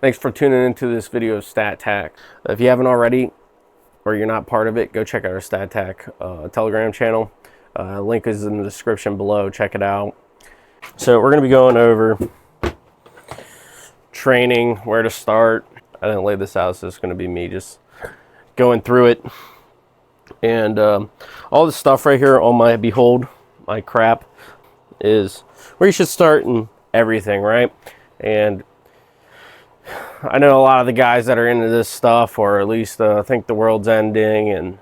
Thanks for tuning into this video of StatTAC. If you haven't already, or you're not part of it, go check out our StatTAC Telegram channel. Link is in the description below. Check it out. So we're going to be going over training, where to start. I didn't lay this out, so it's going to be me just going through it. And all this stuff right here on my Behold, my crap, is where you should start in everything, right? And I know a lot of the guys that are into this stuff, or at least think the world's ending and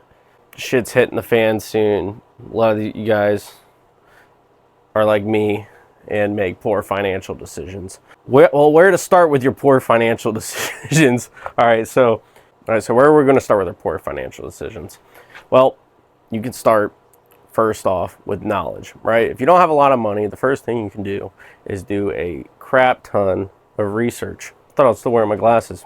shit's hitting the fan soon. A lot of you guys are like me and make poor financial decisions. Where to start with your poor financial decisions? All right, so where are we going to start with our poor financial decisions? Well, you can start first off with knowledge, right? If you don't have a lot of money, the first thing you can do is do a crap ton of research. I thought I was still wearing my glasses.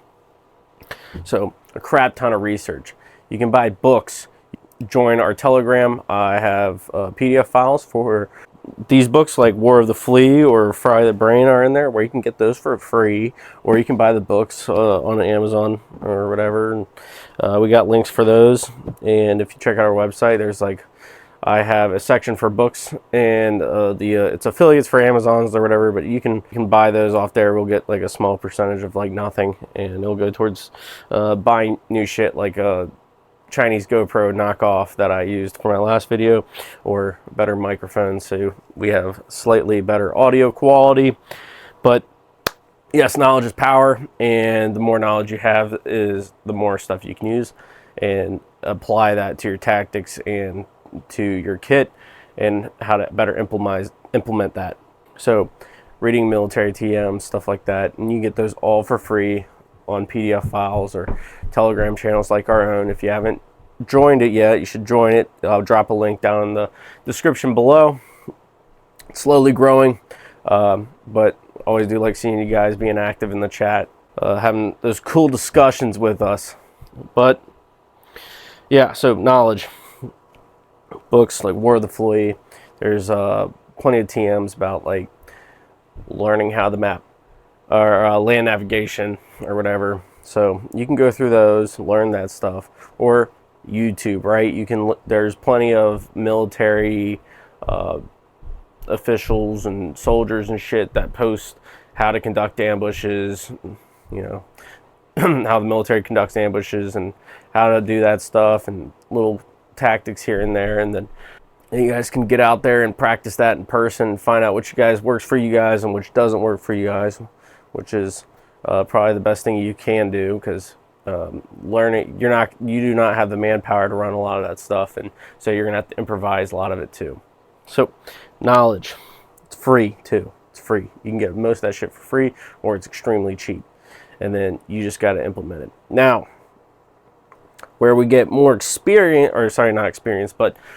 So a crap ton of research. You can buy books. Join our Telegram. I have PDF files for these books like War of the Flea or Fry the Brain are in there, where you can get those for free, or you can buy the books on Amazon or whatever. And, we got links for those. And if you check out our website, there's I have a section for books, and it's affiliates for Amazons or whatever, but you can buy those off there. We'll get like a small percentage of nothing, and it'll go towards buying new shit like a Chinese GoPro knockoff that I used for my last video, or better microphones, so we have slightly better audio quality. But yes, knowledge is power, and the more knowledge you have is the more stuff you can use and apply that to your tactics and to your kit, and how to better implement that. So reading military TM, stuff like that, and you get those all for free on PDF files or Telegram channels like our own. If you haven't joined it yet, you should join it. I'll drop a link down in the description below. It's slowly growing, but always do like seeing you guys being active in the chat, having those cool discussions with us. But yeah, so knowledge. Books like War of the Flea. There's plenty of TMs about learning how the map or land navigation or whatever. So you can go through those, learn that stuff, or YouTube, right? There's plenty of military officials and soldiers and shit that post how to conduct ambushes, how the military conducts ambushes and how to do that stuff, and little tactics here and there. And then you guys can get out there and practice that in person and find out which guys works for you guys and which doesn't work for you guys, which is probably the best thing you can do, because learning, you do not have the manpower to run a lot of that stuff, and so you're gonna have to improvise a lot of it too. So knowledge, it's free too. It's free. You can get most of that shit for free, or it's extremely cheap, and then you just got to implement it. Now, where we get more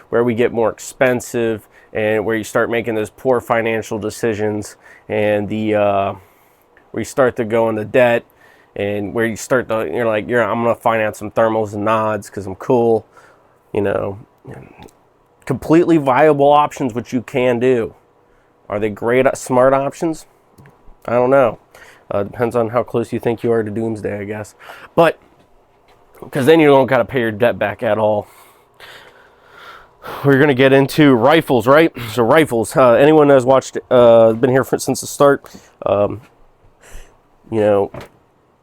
where we get more expensive, and where you start making those poor financial decisions, and where you start to go into debt, and where you start to, I'm gonna finance some thermals and nods because I'm cool, completely viable options, which you can do. Are they great, smart options? I don't know. Depends on how close you think you are to doomsday, I guess. But because then you don't got to pay your debt back at all. We're going to get into rifles, right? So rifles, anyone that's watched, been here since the start,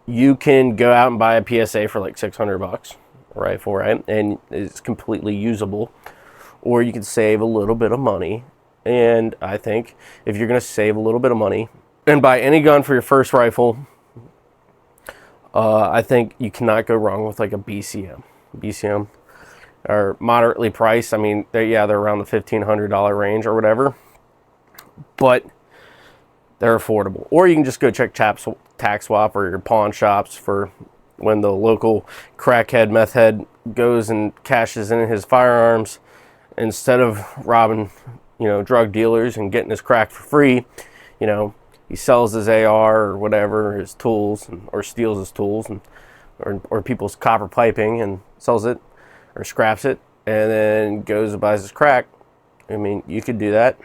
you can go out and buy a PSA for like $600 a rifle, right? And it's completely usable. Or you can save a little bit of money. And I think if you're going to save a little bit of money and buy any gun for your first rifle, I think you cannot go wrong with like a BCM. BCM are moderately priced. I mean, they're around the $1,500 range or whatever, but they're affordable. Or you can just go check tax swap or your pawn shops for when the local crackhead, meth head goes and cashes in his firearms. Instead of robbing, drug dealers and getting his crack for free, he sells his AR or whatever, his tools, or steals his tools, or people's copper piping and sells it or scraps it, and then goes and buys his crack. I mean, you could do that.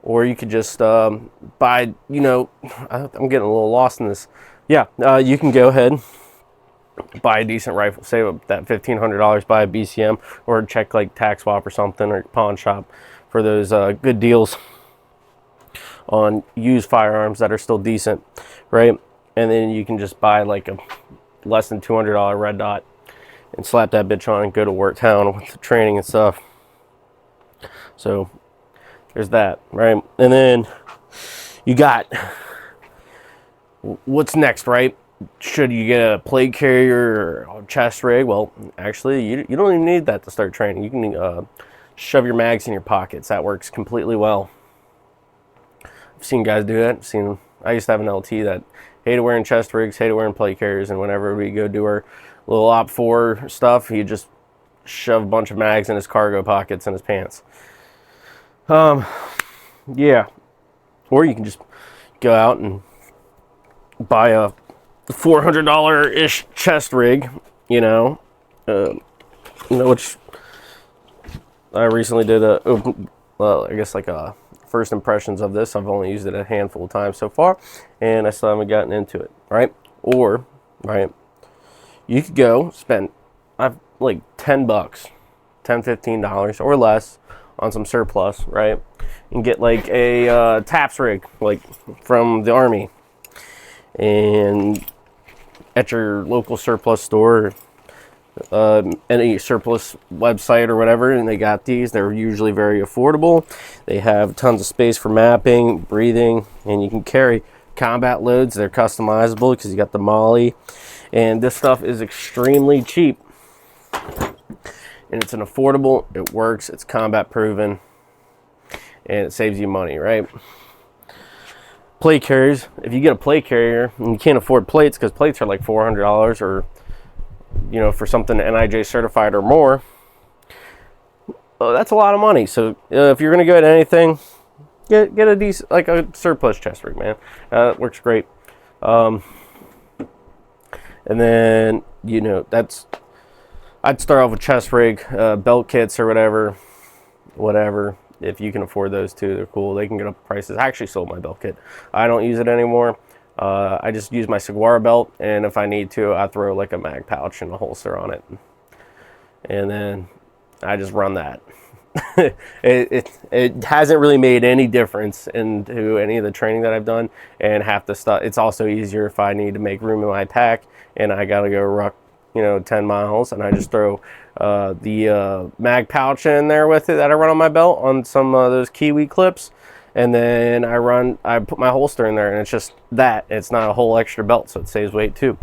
or you could just buy, you know, I'm getting a little lost in this. Yeah, you can go ahead, buy a decent rifle, save that $1,500, buy a BCM, or check like Tac Swap or something, or pawn shop for those good deals on used firearms that are still decent, right? And then you can just buy like a less than $200 red dot and slap that bitch on and go to work town with the training and stuff. So there's that, right? And then you got what's next, right? Should you get a plate carrier or a chest rig? Well, actually, you don't even need that to start training. You can shove your mags in your pockets. That works completely well. I've seen guys do that. I used to have an LT that hated wearing chest rigs, hated wearing plate carriers, and whenever we go do our little Op 4 stuff, he just shove a bunch of mags in his cargo pockets and his pants. Yeah. Or you can just go out and buy a $400-ish chest rig, you know, which I recently did I guess like a first impressions of this. I've only used it a handful of times so far, and I still haven't gotten into it, right? Or, right, you could go spend like $10, $15 or less on some surplus, right? And get like a TAPS rig, like from the Army, and at your local surplus store, any surplus website or whatever, and they got these. They're usually very affordable. They have tons of space for mapping, breathing, and you can carry combat loads. They're customizable because you got the molly, and this stuff is extremely cheap, and it's an affordable, it works, it's combat proven, and it saves you money, right? Plate carriers, if you get a plate carrier and you can't afford plates, because plates are like $400, or you know, for something NIJ certified or more, that's a lot of money. So if you're gonna go at anything, get a decent, like a surplus chest rig, man. It works great. And then, you know, I'd start off with chest rig, belt kits or whatever. If you can afford those too, they're cool. They can get up prices. I actually sold my belt kit. I don't use it anymore. I just use my Saguaro belt, and if I need to, I throw like a mag pouch and a holster on it, and then I just run that. It hasn't really made any difference into any of the training that I've done, and half the stuff. It's also easier if I need to make room in my pack and I gotta go ruck, you know, 10 miles, and I just throw the mag pouch in there with it that I run on my belt on some of those Kiwi clips. And then I put my holster in there, and it's just that. It's not a whole extra belt, so it saves weight too.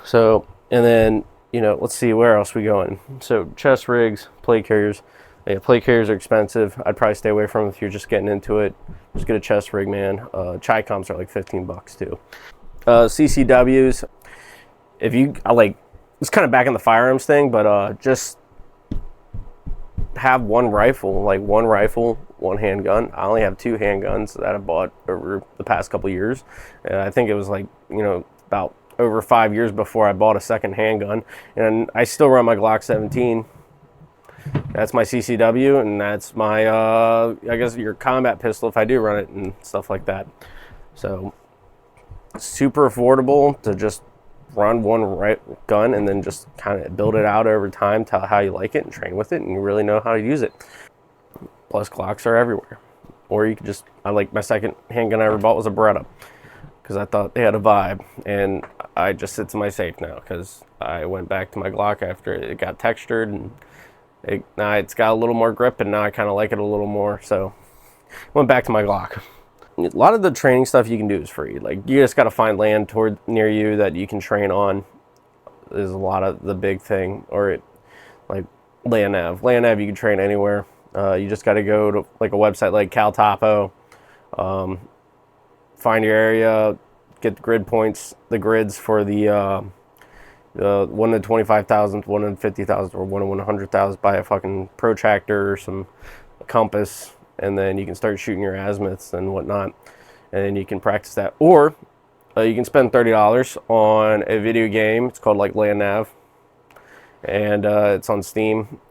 So, and then, you know, let's see, where else we going? So, chest rigs, plate carriers. Yeah, plate carriers are expensive. I'd probably stay away from them if you're just getting into it. Just get a chest rig, man. Chi-Coms are like $15 too. CCWs, if you, it's kind of back in the firearms thing, but just have one rifle, one handgun. I only have 2 handguns that I bought over the past couple years, and I think it was like, you know, about over 5 years before I bought a second handgun, and I still run my Glock 17. That's my CCW, and that's my I guess your combat pistol if I do run it and stuff like that. So super affordable to just run one gun and then just kind of build it out over time to how you like it and train with it, and you really know how to use it. Plus, Glocks are everywhere. Or you could just, my second handgun I ever bought was a Beretta, because I thought they had a vibe, and I just sit to my safe now because I went back to my Glock after it got textured, and now it's got a little more grip, and now I kind of like it a little more, so went back to my Glock. A lot of the training stuff you can do is free. Like, you just got to find land near you that you can train on is a lot of the big thing. Or like land nav. Land nav you can train anywhere. You just got to go to like a website like CalTopo, find your area, get the grid points, the grids for the 1 in 25,000, 1 in 50,000, or 1 in 100,000. Buy a fucking protractor or some compass, and then you can start shooting your azimuths and whatnot, and then you can practice that. Or you can spend $30 on a video game. It's called like Land Nav, and it's on Steam,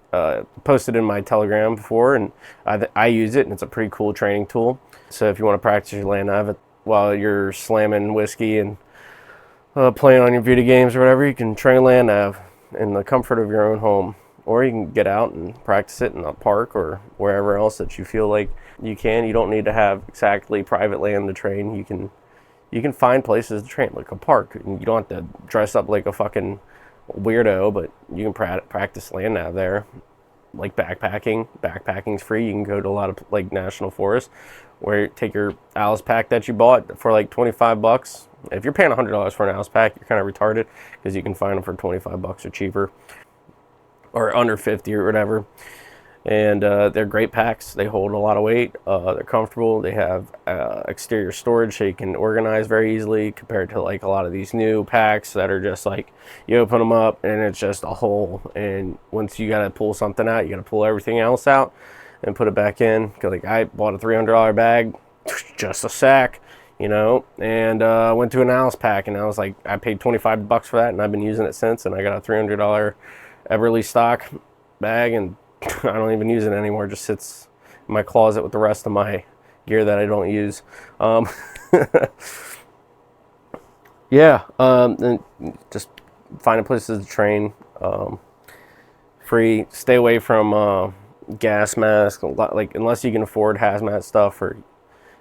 posted in my Telegram before, and I use it, and it's a pretty cool training tool. So if you want to practice your land nav while you're slamming whiskey and playing on your video games or whatever, you can train land nav in the comfort of your own home. Or you can get out and practice it in a park or wherever else that you feel like you can. You don't need to have exactly private land to train. You can find places to train, like a park. You don't have to dress up like a fucking weirdo, but you can practice land nav there. Like backpacking's free. You can go to a lot of like national forests where you take your Alice pack that you bought for like $25. If you're paying $100 for an Alice pack, you're kind of retarded, because you can find them for $25 or cheaper, or under 50 or whatever. And they're great packs. They hold a lot of weight. They're comfortable. They have exterior storage, so you can organize very easily, compared to like a lot of these new packs that are just like, you open them up and it's just a hole, and once you got to pull something out, you got to pull everything else out and put it back in. Cause like I bought a $300 bag, just a sack, you know, and went to an Alice pack, and I was like, I paid $25 for that, and I've been using it since, and I got a $300 Everly stock bag, and I don't even use it anymore. It just sits in my closet with the rest of my gear that I don't use. Yeah, and just finding places to train. Free. Stay away from gas masks. Like, unless you can afford hazmat stuff, or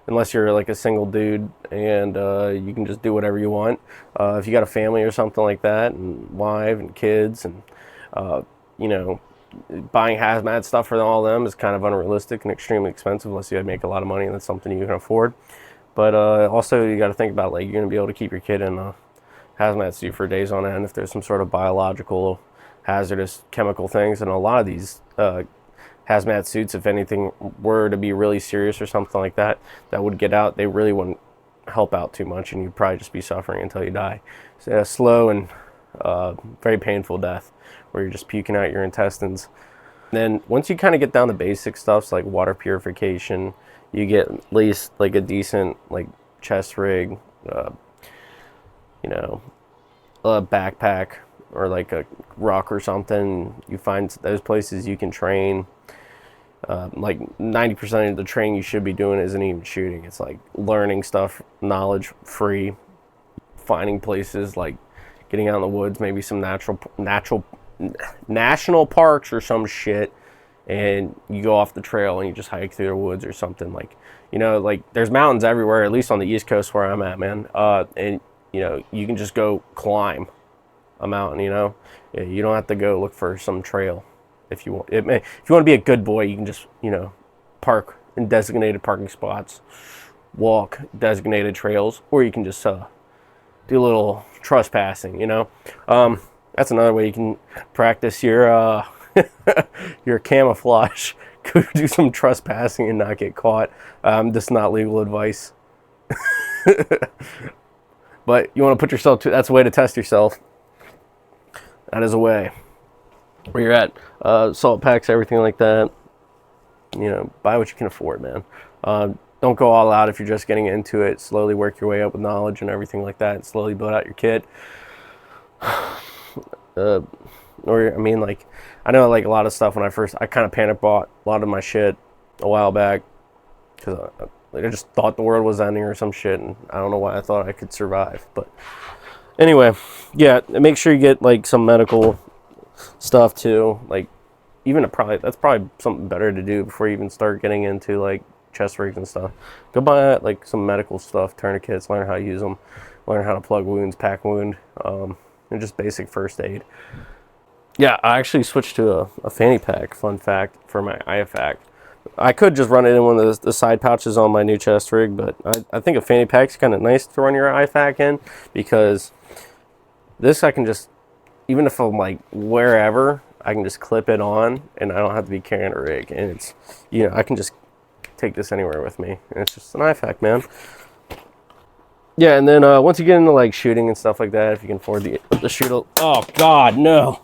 unless you're like a single dude and you can just do whatever you want. If you got a family or something like that, and wife and kids, and you know, buying hazmat stuff for all of them is kind of unrealistic and extremely expensive, unless you make a lot of money and that's something you can afford. But also, you got to think about, like, you're going to be able to keep your kid in a hazmat suit for days on end if there's some sort of biological hazardous chemical things. And a lot of these hazmat suits, if anything were to be really serious or something like that, that would get out, they really wouldn't help out too much, and you'd probably just be suffering until you die. So a slow and very painful death, where you're just puking out your intestines. Then once you kind of get down to basic stuff, like water purification, you get at least like a decent like chest rig, you know, a backpack, or like a rock or something. You find those places you can train. Like 90% of the training you should be doing isn't even shooting. It's like learning stuff, knowledge free, finding places, like getting out in the woods, maybe some national parks or some shit, and you go off the trail and you just hike through the woods or something. Like, you know, like there's mountains everywhere, at least on the East Coast where I'm at, man. And you know, you can just go climb a mountain, you know. You don't have to go look for some trail. If you want, if you want to be a good boy, you can just, you know, park in designated parking spots, walk designated trails, or you can just do a little trespassing, you know. That's another way you can practice your your camouflage. Go do some trespassing and not get caught. That's not legal advice. But you want to put yourself to, that's a way to test yourself. That is a way. Where you're at, salt packs, everything like that. You know, buy what you can afford, man. Don't go all out if you're just getting into it. Slowly work your way up with knowledge and everything like that. Slowly build out your kit. Or, I mean, like, I know, like, a lot of stuff when I kind of panic bought a lot of my shit a while back, because I just thought the world was ending or some shit, and I don't know why I thought I could survive. But anyway, yeah, make sure you get, like, some medical stuff too. Like, even that's probably something better to do before you even start getting into like chest rigs and stuff. Go buy like some medical stuff, tourniquets, learn how to use them, learn how to plug wounds, pack wound, and just basic first aid. Yeah, I actually switched to a fanny pack, fun fact, for my IFAC. I could just run it in one of the side pouches on my new chest rig, but I think a fanny pack's kind of nice to run your IFAC in, because this I can just, even if I'm like wherever, I can just clip it on and I don't have to be carrying a rig. And it's, you know, I can just take this anywhere with me. And it's just an IFAC, man. Yeah, and then once you get into like shooting and stuff like that, if you can afford to shoot oh God, no.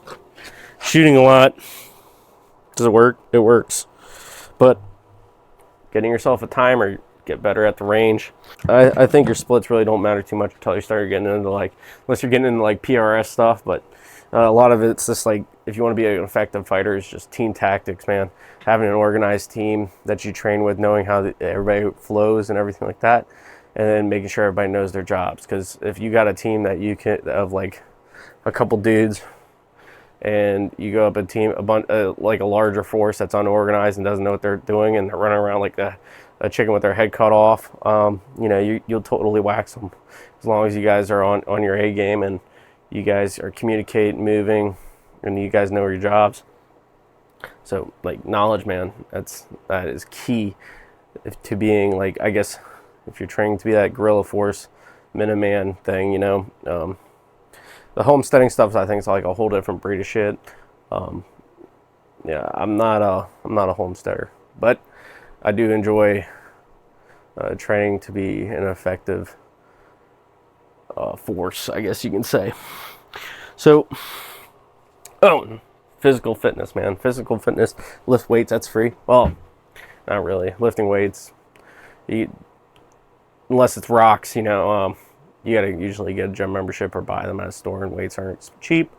Shooting a lot. Does it work? It works. But getting yourself a timer, get better at the range. I think your splits really don't matter too much until you start getting into like, unless you're getting into like PRS stuff, but A lot of it's just like, if you want to be an effective fighter, it's just team tactics, man. Having an organized team that you train with, knowing how everybody flows and everything like that, and then making sure everybody knows their jobs. Because if you got a team that you can, of like a couple dudes, and you go up a team, like a larger force that's unorganized and doesn't know what they're doing, and they're running around like a chicken with their head cut off, you know, you'll totally wax them. As long as you guys are on your A game and you guys are communicating, moving, and you guys know your jobs. So like knowledge, man, that is key to being, like, I guess if you're training to be that guerrilla force Minuteman thing, you know. The homesteading stuff, I think, is like a whole different breed of shit. Yeah, I'm not a homesteader, but I do enjoy training to be an effective force, I guess you can say. So, physical fitness, man. Physical fitness, lift weights, that's free. Well, not really. Lifting weights, unless it's rocks, you know, you gotta usually get a gym membership or buy them at a store, and weights aren't cheap.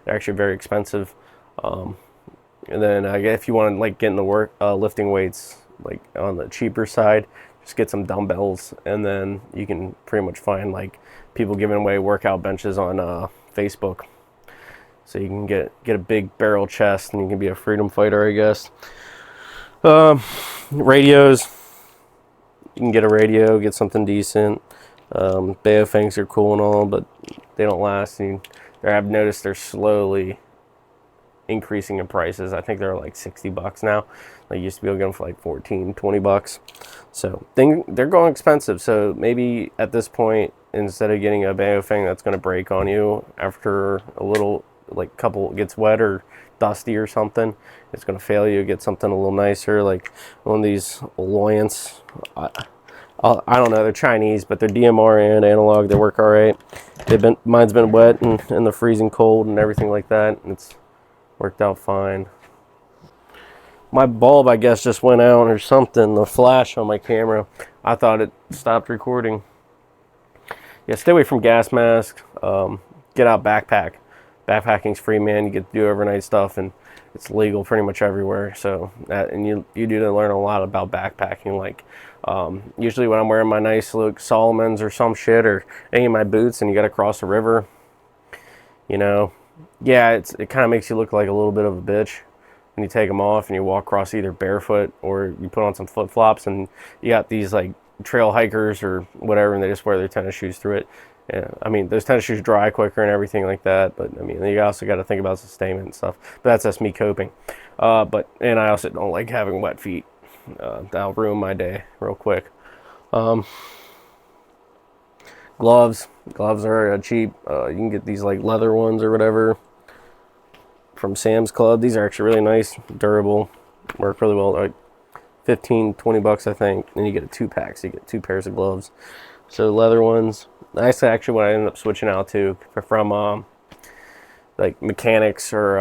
They're actually very expensive. And then if you want to like get in the work lifting weights, like on the cheaper side, just get some dumbbells, and then you can pretty much find like people giving away workout benches on Facebook. So you can get a big barrel chest, and you can be a freedom fighter, I guess. Radios, you can get a radio, get something decent. Baofangs are cool and all, but they don't last. And I've noticed they're slowly increasing in prices. I think they're like $60 now. I used to be able to get them for like 14, 20 bucks. So they're going expensive. So maybe at this point, instead of getting a Baofang that's going to break on you after a little, like couple gets wet or dusty or something, it's going to fail you. Get something a little nicer, like one of these Alliance. I don't know, they're Chinese, but they're DMR and analog. They work all right. Mine's been wet and in the freezing cold and everything like that, and it's worked out fine. My bulb, I guess, just went out or something. The flash on my camera, I thought it stopped recording. Yeah, stay away from gas masks. Get out backpack. Backpacking's free, man. You get to do overnight stuff, and it's legal pretty much everywhere. So and you do to learn a lot about backpacking. Like usually when I'm wearing my nice look Solomons or some shit, or any of my boots, and you got to cross a river, you know, yeah, it kind of makes you look like a little bit of a bitch when you take them off and you walk across either barefoot or you put on some flip flops, and you got these like trail hikers or whatever, and they just wear their tennis shoes through it. Yeah, I mean, those tennis shoes dry quicker and everything like that, but I mean, you also got to think about sustainment and stuff. But that's just me coping. And I also don't like having wet feet. That'll ruin my day real quick. Gloves are cheap. You can get these like leather ones or whatever from Sam's Club. These are actually really nice, durable, work really well. Like 15, 20 bucks, I think. Then you get a 2-pack, so you get 2 pairs of gloves. So leather ones. That's actually what I ended up switching out to from like mechanics or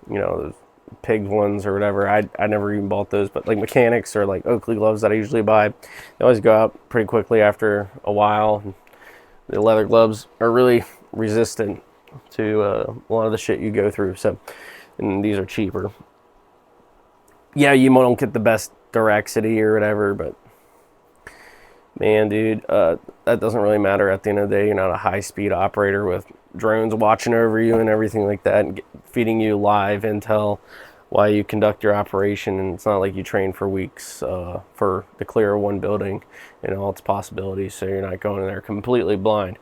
you know, those pig ones or whatever. I never even bought those, but like mechanics or like Oakley gloves that I usually buy, they always go out pretty quickly after a while. The leather gloves are really resistant to a lot of the shit you go through. So, and these are cheaper. Yeah, you don't get the best Duracity or whatever, but man, dude, that doesn't really matter at the end of the day. You're not a high-speed operator with drones watching over you and everything like that, and feeding you live intel while you conduct your operation. And it's not like you train for weeks for the clear of one building and all its possibilities, so you're not going in there completely blind.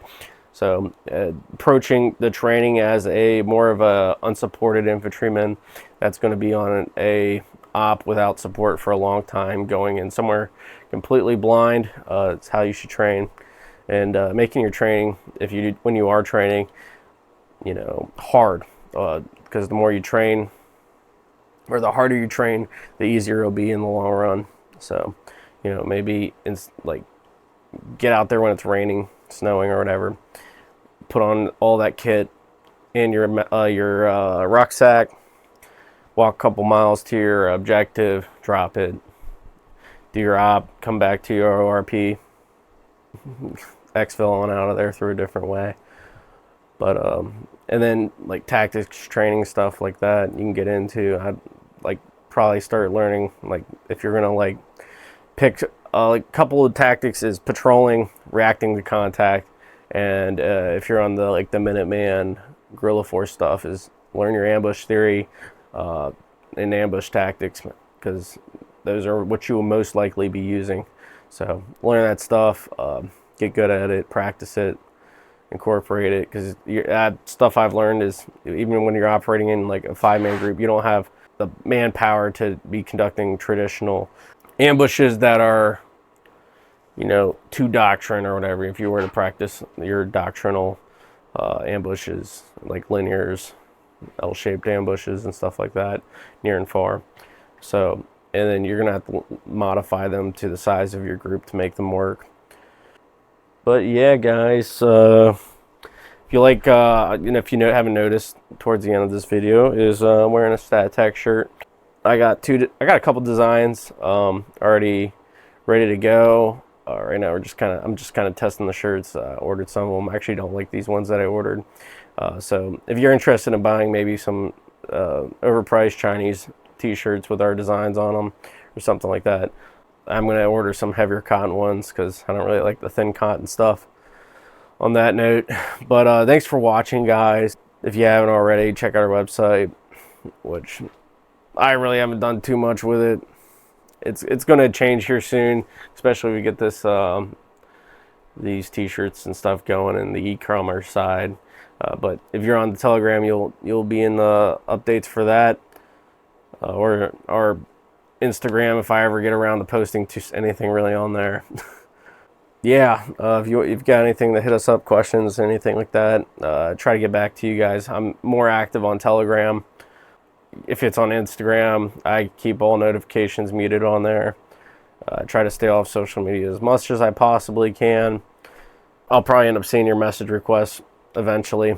So approaching the training as a more of a unsupported infantryman that's going to be on a op without support for a long time, going in somewhere completely blind, it's how you should train. And making your training, when you are training, you know, hard, because the more you train, or the harder you train, the easier it'll be in the long run. So, you know, maybe it's like get out there when it's raining, snowing, or whatever. Put on all that kit in your rucksack. Walk a couple miles to your objective, drop it, do your op, come back to your ORP, exfil on out of there through a different way. But And then like tactics training stuff like that you can get into. I'd like probably start learning, like if you're gonna like pick a couple of tactics is patrolling, reacting to contact, and if you're on the like the Minuteman guerrilla force stuff, is learn your ambush theory and ambush tactics, because those are what you will most likely be using. So learn that stuff, get good at it, practice it, incorporate it, because that stuff I've learned is even when you're operating in like a 5-man group, you don't have the manpower to be conducting traditional ambushes that are, you know, to doctrine or whatever. If you were to practice your doctrinal ambushes, like linears, L-shaped ambushes and stuff like that, near and far. So, and then you're gonna have to modify them to the size of your group to make them work. But yeah, guys, if you like, if you haven't noticed, towards the end of this video is I'm wearing a StatTAC shirt. I got a couple designs already ready to go. Right now I'm just kind of testing the shirts. Ordered some of them. I actually don't like these ones that I ordered. So if you're interested in buying maybe some overpriced Chinese t-shirts with our designs on them or something like that, I'm going to order some heavier cotton ones because I don't really like the thin cotton stuff. On that note, but thanks for watching, guys. If you haven't already, check out our website, which I really haven't done too much with it. It's going to change here soon, especially if we get this these t-shirts and stuff going in the e-commerce side. But if you're on the Telegram, you'll be in the updates for that, or Instagram if I ever get around to posting to anything really on there. Yeah, if you've got anything to hit us up, questions, anything like that, try to get back to you guys. I'm more active on Telegram. If it's on Instagram, I keep all notifications muted on there. Try to stay off social media as much as I possibly can. I'll probably end up seeing your message requests eventually.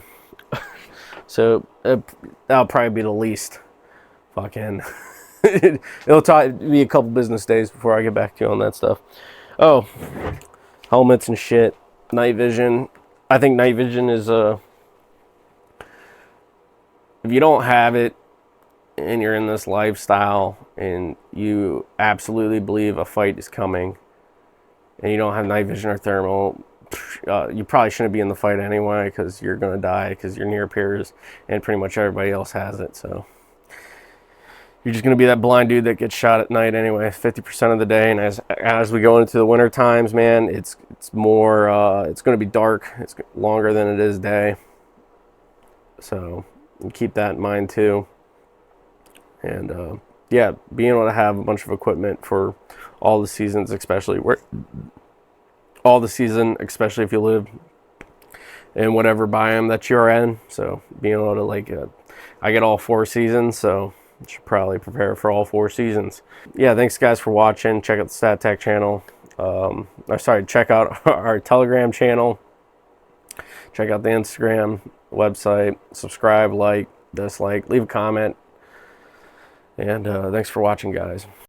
So that'll probably be the least fucking... It'll be a couple business days before I get back to you on that stuff. Oh, helmets and shit, night vision. I think night vision is if you don't have it and you're in this lifestyle and you absolutely believe a fight is coming and you don't have night vision or thermal, you probably shouldn't be in the fight anyway, because you're going to die because your near peers and pretty much everybody else has it. So you're just going to be that blind dude that gets shot at night anyway, 50% of the day. And as we go into the winter times, man, it's more, it's going to be dark. It's longer than it is day. So keep that in mind too. And yeah, being able to have a bunch of equipment for all the seasons, especially especially if you live in whatever biome that you're in. So being able to like, I get all 4 seasons, so should probably prepare for all 4 seasons. Yeah, thanks guys for watching. Check out the StatTAC channel. Check out our Telegram channel. Check out the Instagram website. Subscribe, like, dislike, leave a comment. And thanks for watching, guys.